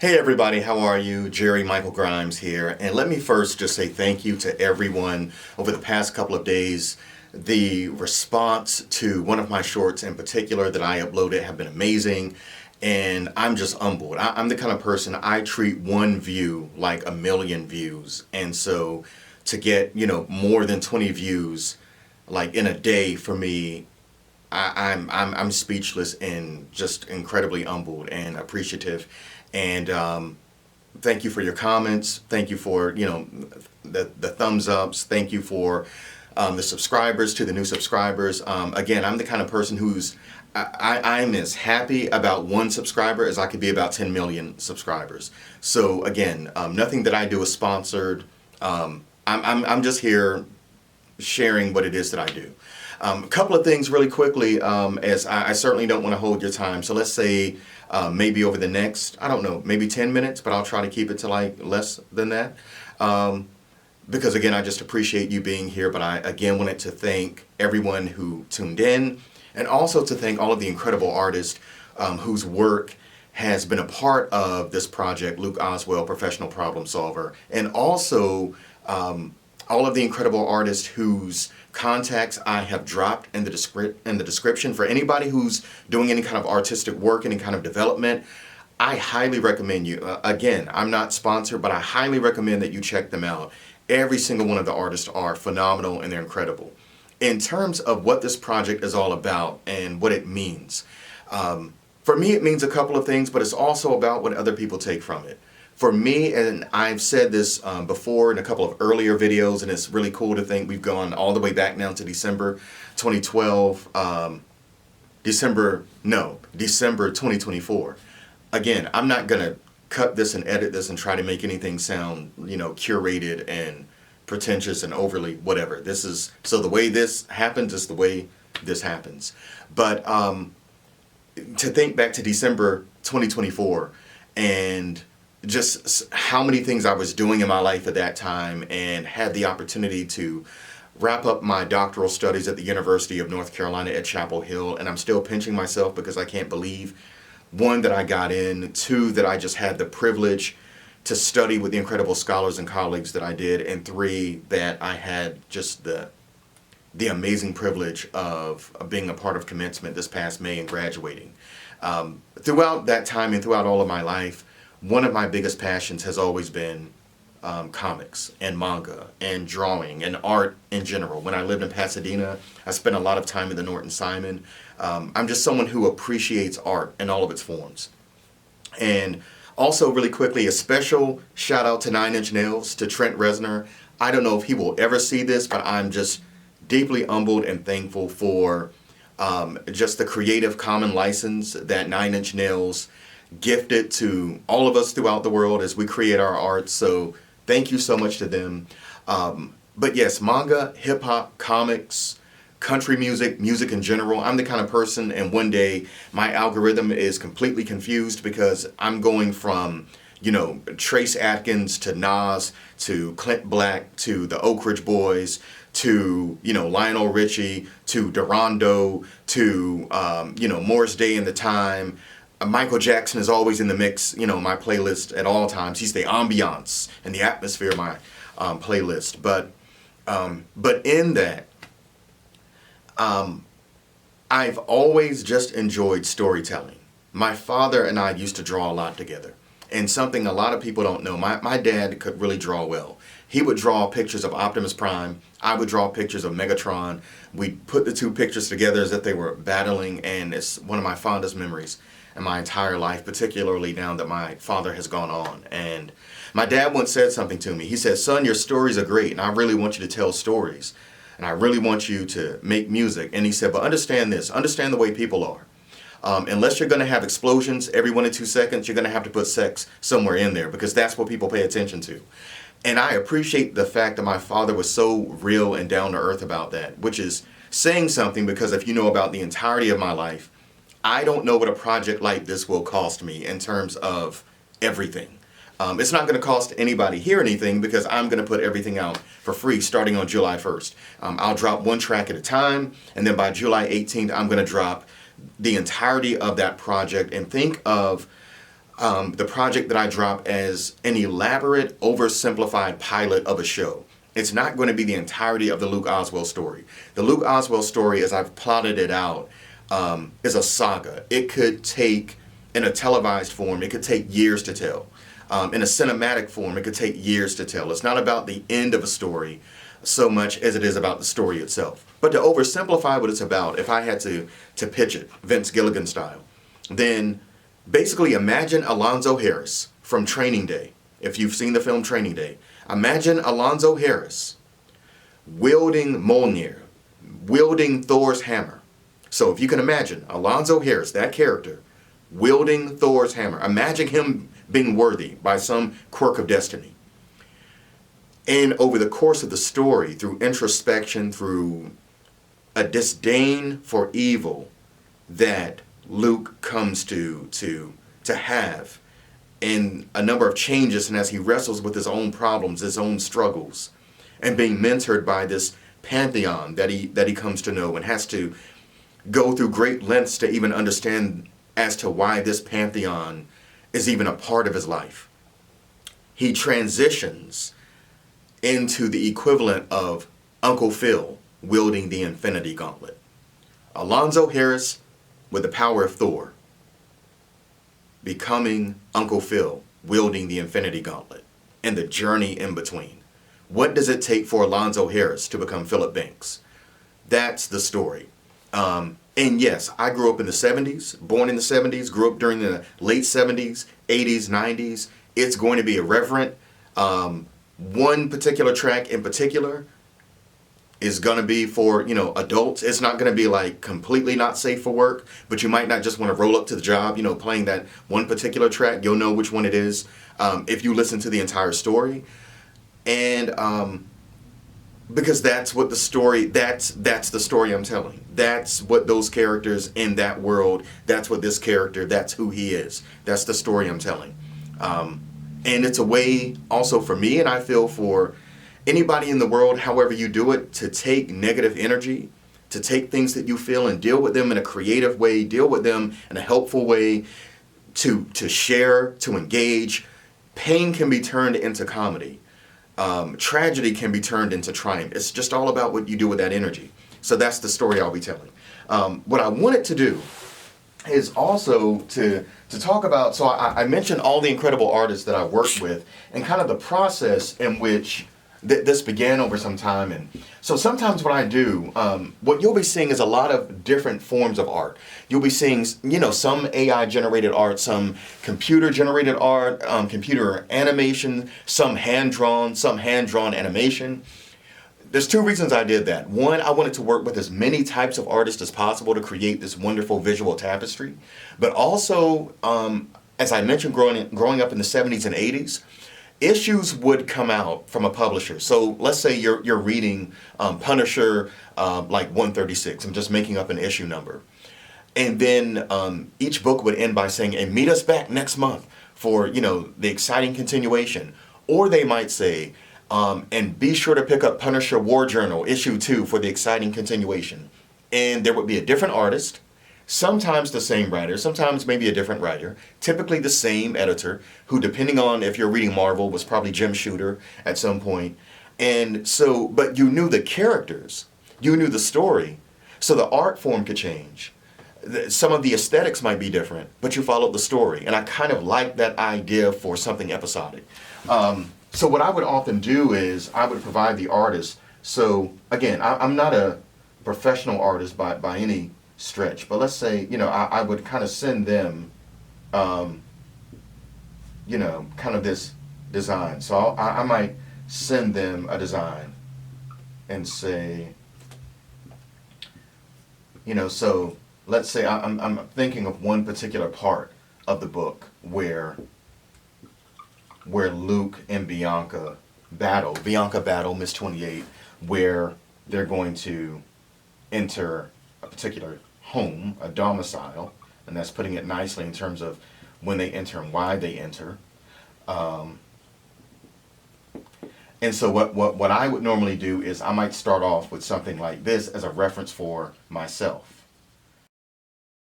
Hey everybody, how are you? Jerry Michael Grimes here. And let me first just say thank you to everyone over the past couple of days. The response to one of my shorts in particular that I uploaded have been amazing. And I'm just humbled. I'm the kind of person, I treat one view like a million views. And so to get, more than 20 views like in a day for me, I'm speechless and just incredibly humbled and appreciative. And thank you for your comments. Thank you for the thumbs ups. Thank you for the subscribers, to the new subscribers. Again, I'm the kind of person who's I'm as happy about one subscriber as I could be about 10 million subscribers. So again, nothing that I do is sponsored. I'm just here sharing what it is that I do. A couple of things really quickly, as I certainly don't want to hold your time. So let's say maybe over the next, I don't know, maybe 10 minutes, but I'll try to keep it to like less than that. Because again, I just appreciate you being here. But I again wanted to thank everyone who tuned in, and also to thank all of the incredible artists whose work has been a part of this project. Luke Oswell, professional problem solver, and also all of the incredible artists whose contacts I have dropped in the description. For anybody who's doing any kind of artistic work, any kind of development, I highly recommend you. Again, I'm not sponsored, but I highly recommend that you check them out. Every single one of the artists are phenomenal and they're incredible. In terms of what this project is all about and what it means, for me it means a couple of things, but it's also about what other people take from it. For me, and I've said this before in a couple of earlier videos, and it's really cool to think we've gone all the way back now to December 2012, December 2024. Again, I'm not going to cut this and edit this and try to make anything sound, curated and pretentious and overly whatever. So the way this happens is the way this happens. But to think back to December 2024 and just how many things I was doing in my life at that time, and had the opportunity to wrap up my doctoral studies at the University of North Carolina at Chapel Hill. And I'm still pinching myself because I can't believe, one, that I got in, two, that I just had the privilege to study with the incredible scholars and colleagues that I did, and three, that I had just the amazing privilege of being a part of commencement this past May and graduating. Throughout that time and throughout all of my life, one of my biggest passions has always been comics and manga and drawing and art in general. When I lived in Pasadena, I spent a lot of time in the Norton Simon. I'm just someone who appreciates art in all of its forms. And also, really quickly, a special shout out to 9 Inch Nails, to Trent Reznor. I don't know if he will ever see this, but I'm just deeply humbled and thankful for just the creative common license that 9 Inch Nails gifted to all of us throughout the world as we create our art. So thank you so much to them. But yes, manga, hip hop, comics, country music, music in general. I'm the kind of person, and one day my algorithm is completely confused because I'm going from, Trace Atkins to Nas to Clint Black to the Oak Ridge Boys to, Lionel Richie to Durando to, Morris Day and the Time. Michael Jackson is always in the mix, my playlist at all times. He's the ambiance and the atmosphere of my playlist. But in that, I've always just enjoyed storytelling. My father and I used to draw a lot together. And something a lot of people don't know, my dad could really draw well. He would draw pictures of Optimus Prime. I would draw pictures of Megatron. We'd put the two pictures together as if they were battling, and it's one of my fondest memories in my entire life, particularly now that my father has gone on. And my dad once said something to me. He said, "Son, your stories are great, and I really want you to tell stories, and I really want you to make music." And he said, "But understand this, understand the way people are. Unless you're going to have explosions every 1 to 2 seconds, you're going to have to put sex somewhere in there, because that's what people pay attention to." And I appreciate the fact that my father was so real and down to earth about that, which is saying something, because if you know about the entirety of my life, I don't know what a project like this will cost me in terms of everything. It's not going to cost anybody here anything, because I'm going to put everything out for free starting on July 1st. I'll drop one track at a time, and then by July 18th, I'm going to drop the entirety of that project. And think of the project that I drop as an elaborate, oversimplified pilot of a show. It's not going to be the entirety of the Luke Oswell story. The Luke Oswell story, as I've plotted it out, is a saga. It could take, in a televised form, it could take years to tell. In a cinematic form, it could take years to tell. It's not about the end of a story so much as it is about the story itself. But to oversimplify what it's about, if I had to pitch it, Vince Gilligan style, then basically imagine Alonzo Harris from Training Day. If you've seen the film Training Day, imagine Alonzo Harris wielding Mjolnir, wielding Thor's hammer. So if you can imagine Alonzo Harris, that character, wielding Thor's hammer, imagine him being worthy by some quirk of destiny. And over the course of the story, through introspection, through a disdain for evil that Luke comes to have, in a number of changes, and as he wrestles with his own problems, his own struggles, and being mentored by this pantheon that he comes to know, and has to go through great lengths to even understand as to why this pantheon is even a part of his life. He transitions into the equivalent of Uncle Phil wielding the Infinity Gauntlet. Alonzo Harris with the power of Thor becoming Uncle Phil wielding the Infinity Gauntlet, and the journey in between. What does it take for Alonzo Harris to become Philip Banks? That's the story. And yes, I grew up in the 70s, born in the 70s, grew up during the late 70s, 80s, 90s. It's going to be irreverent. One particular track in particular is going to be for, adults. It's not going to be like completely not safe for work, but you might not just want to roll up to the job, playing that one particular track. You'll know which one it is if you listen to the entire story. And because that's what the story, that's the story I'm telling. That's what those characters in that world, that's what this character, that's who he is. That's the story I'm telling. And it's a way also for me, and I feel for anybody in the world, however you do it, to take negative energy, to take things that you feel and deal with them in a creative way, deal with them in a helpful way, to share, to engage. Pain can be turned into comedy. Tragedy can be turned into triumph. It's just all about what you do with that energy. So that's the story I'll be telling. What I wanted to do is also to talk about, so I mentioned all the incredible artists that I worked with and kind of the process in which this began over some time. And so sometimes what I do, what you'll be seeing is a lot of different forms of art. You'll be seeing, some AI generated art, some computer generated art, computer animation, some hand-drawn animation. There's two reasons I did that. One, I wanted to work with as many types of artists as possible to create this wonderful visual tapestry. But also, as I mentioned, growing up in the 70s and 80s, issues would come out from a publisher. So let's say you're reading Punisher like 136. I'm just making up an issue number. And then each book would end by saying, and meet us back next month for, the exciting continuation. Or they might say, and be sure to pick up Punisher War Journal issue 2 for the exciting continuation. And there would be a different artist, sometimes the same writer, sometimes maybe a different writer, typically the same editor, who, depending on if you're reading Marvel, was probably Jim Shooter at some point. And so, but you knew the characters, you knew the story, so the art form could change. Some of the aesthetics might be different, but you followed the story. And I kind of like that idea for something episodic. So what I would often do is I would provide the artist. So again, I'm not a professional artist by any stretch, but let's say, I would kind of send them, kind of this design. So I might send them a design and say, so let's say I'm thinking of one particular part of the book where Luke and Bianca battle Miss 28, where they're going to enter a particular home, a domicile, and that's putting it nicely in terms of when they enter and why they enter. And so what I would normally do is I might start off with something like this as a reference for myself.